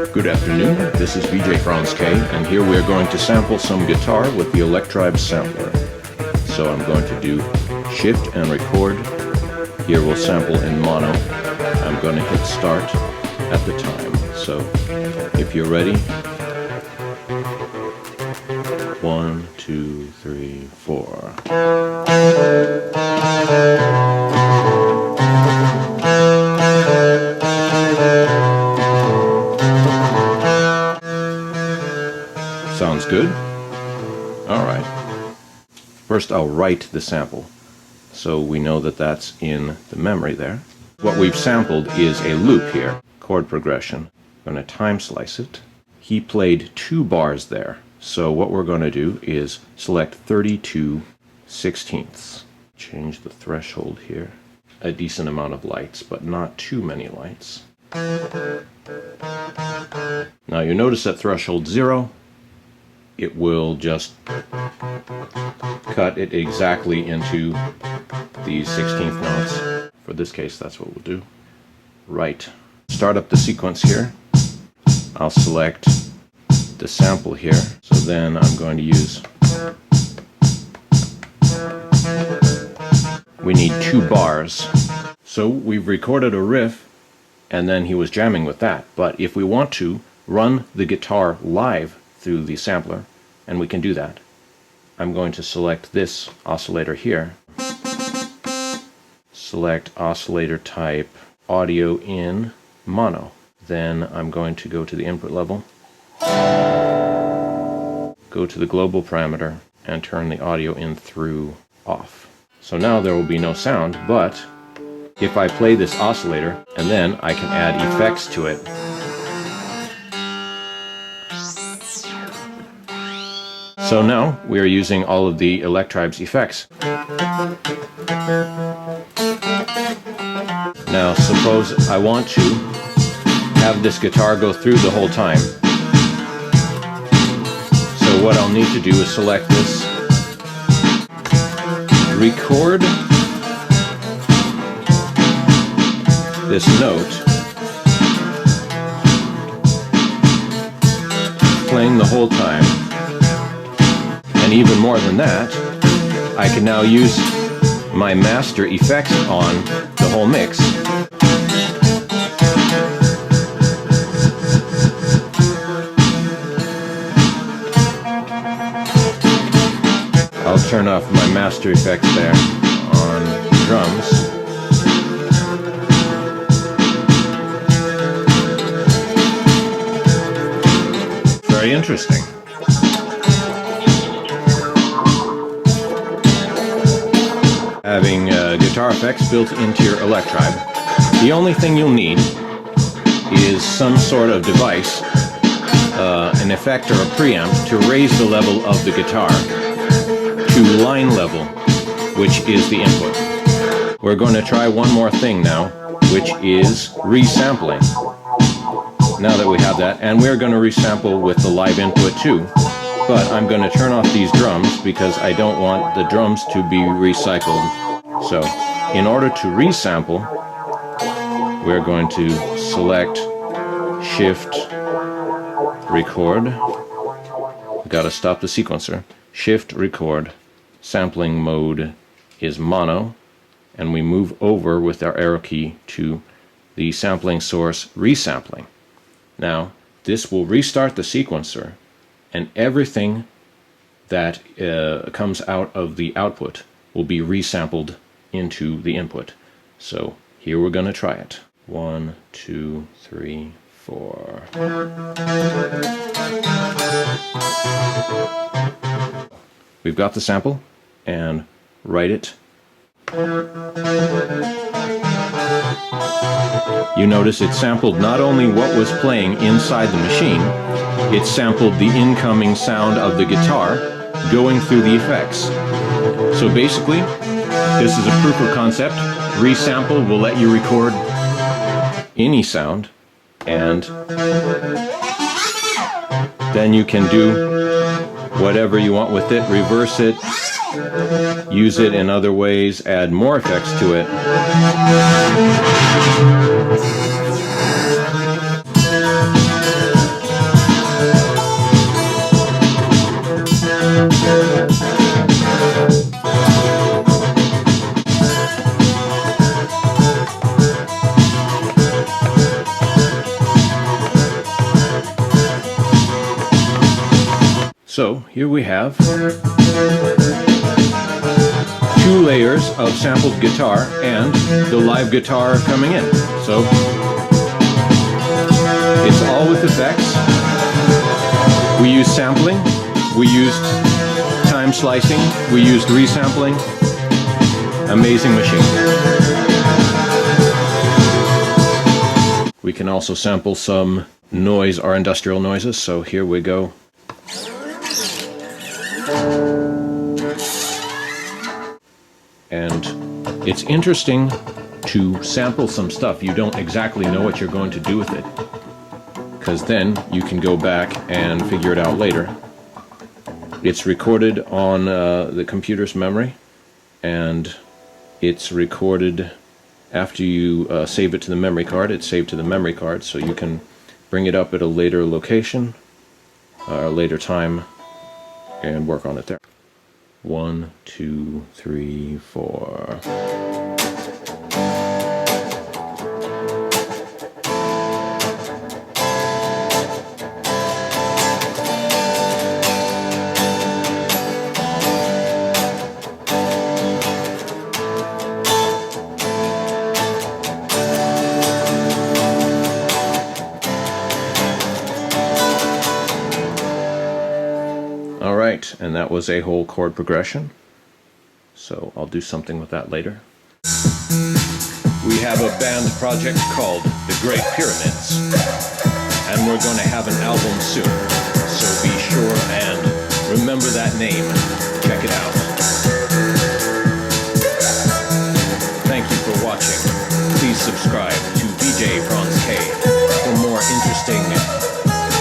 Good afternoon, this is VJ Franz K, and here we are going to sample some guitar with the Electribe sampler. So I'm going to do Shift and record. Here we'll sample in mono. I'm going to hit start at the time. So if you're ready, 1, 2, 3, 4. Sounds good? Alright. First I'll write the sample, so we know that that's in the memory there. What we've sampled is a loop here, chord progression. I'm going to time slice it. He played 2 bars there, so what we're going to do is select 32/16. Change the threshold here. A decent amount of lights, but not too many lights. Now you notice at threshold 0, it will just cut it exactly into the 16th notes. For this case, that's what we'll do. Right. Start up the sequence here. I'll select the sample here. So then I'm going to use... We need 2 bars. So we've recorded a riff, and then he was jamming with that. But if we want to run the guitar live through the sampler, and we can do that, I'm going to select this oscillator here. Select oscillator type audio in mono. Then I'm going to go to the input level, go to the global parameter, and turn the audio in through off. So now there will be no sound, but if I play this oscillator, and then I can add effects to it. So now we are using all of the Electribe's effects. Now suppose I want to have this guitar go through the whole time. So what I'll need to do is select this, record this note, playing the whole time. And even more than that, I can now use my master effects on the whole mix. I'll turn off my master effects there on drums. Very interesting. Having guitar effects built into your Electribe, the only thing you'll need is some sort of device, an effect or a preamp, to raise the level of the guitar to line level, which is the input. We're going to try one more thing now, which is resampling. Now that we have that, and we're going to resample with the live input too. But I'm going to turn off these drums because I don't want the drums to be recycled. So, in order to resample, we're going to select Shift, record. We've got to stop the sequencer. Shift, record. Sampling mode is mono, and we move over with our arrow key to the sampling source resampling. Now, this will restart the sequencer, and everything that comes out of the output will be resampled into the input. So here we're going to try it. 1, 2, 3, 4. We've got the sample, and write it. You notice it sampled not only what was playing inside the machine, it sampled the incoming sound of the guitar going through the effects. So basically, this is a proof of concept. ReSample will let you record any sound, and then you can do whatever you want with it, reverse it, use it in other ways, add more effects to it. So here we have 2 layers of sampled guitar and the live guitar coming in. So it's all with effects. We used sampling, we used time slicing, we used resampling. Amazing machine. We can also sample some noise or industrial noises, so here we go. And it's interesting to sample some stuff you don't exactly know what you're going to do with it, because then you can go back and figure it out later. It's recorded on the computer's memory, and it's recorded after you save it to the memory card. It's saved to the memory card, so you can bring it up at a later location, or a later time, and work on it there. 1, 2, 3, 4. Alright, and that was a whole chord progression, so I'll do something with that later. We have a band project called The Great Pyramids, and we're going to have an album soon, so be sure and remember that name. Check it out. Thank you for watching. Please subscribe to VJ Franz K for more interesting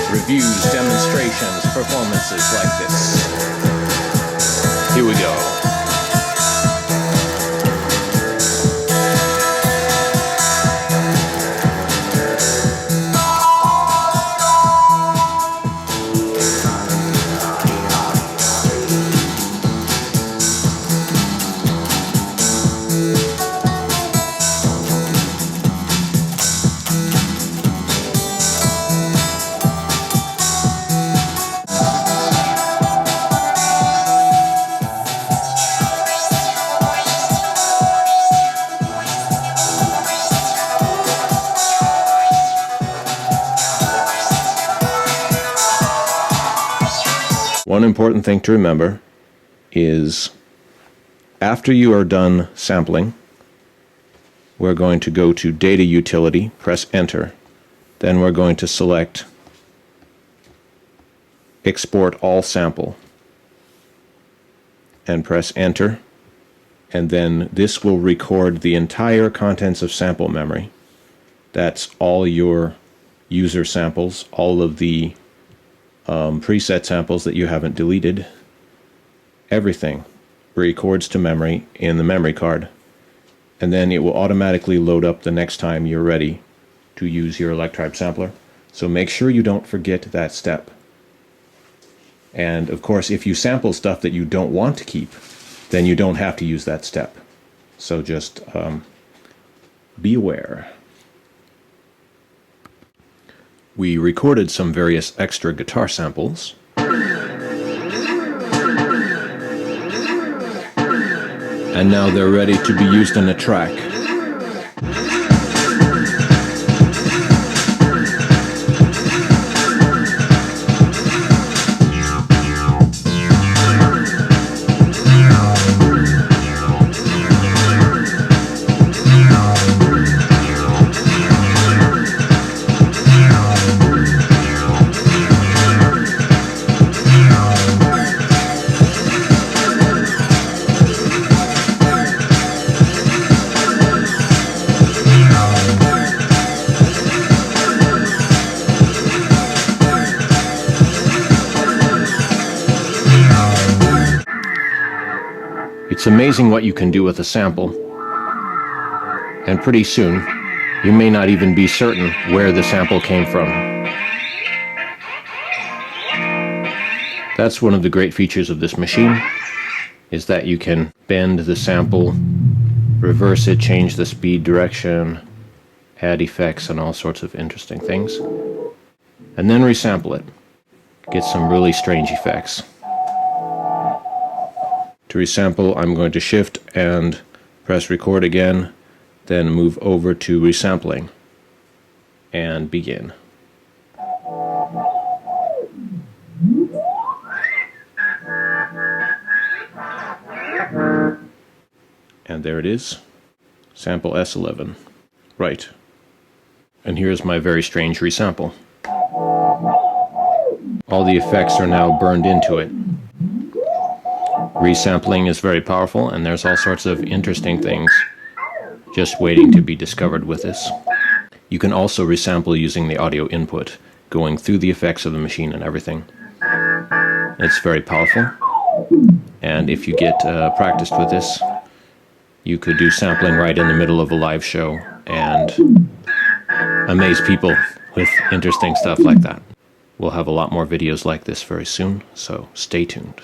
reviews, demonstrations, performances like this. Here we go. One important thing to remember is after you are done sampling, we're going to go to Data Utility, press Enter. Then we're going to select Export All Sample and press Enter. And then this will record the entire contents of sample memory. That's all your user samples, all of the preset samples that you haven't deleted. Everything records to memory in the memory card, and then it will automatically load up the next time you're ready to use your Electribe sampler. So make sure you don't forget that step. And of course, if you sample stuff that you don't want to keep, then you don't have to use that step. So just be aware. We recorded some various extra guitar samples. And now they're ready to be used in a track. It's amazing what you can do with a sample, and pretty soon you may not even be certain where the sample came from. That's one of the great features of this machine, is that you can bend the sample, reverse it, change the speed, direction, add effects and all sorts of interesting things, and then resample it. get some really strange effects. To resample, I'm going to shift and press record again, then move over to resampling and begin. And there it is, sample S11. Right. And here's my very strange resample. All the effects are now burned into it. Resampling is very powerful, and there's all sorts of interesting things just waiting to be discovered with this. You can also resample using the audio input, going through the effects of the machine and everything. It's very powerful, and if you get practiced with this, you could do sampling right in the middle of a live show and amaze people with interesting stuff like that. We'll have a lot more videos like this very soon, so stay tuned.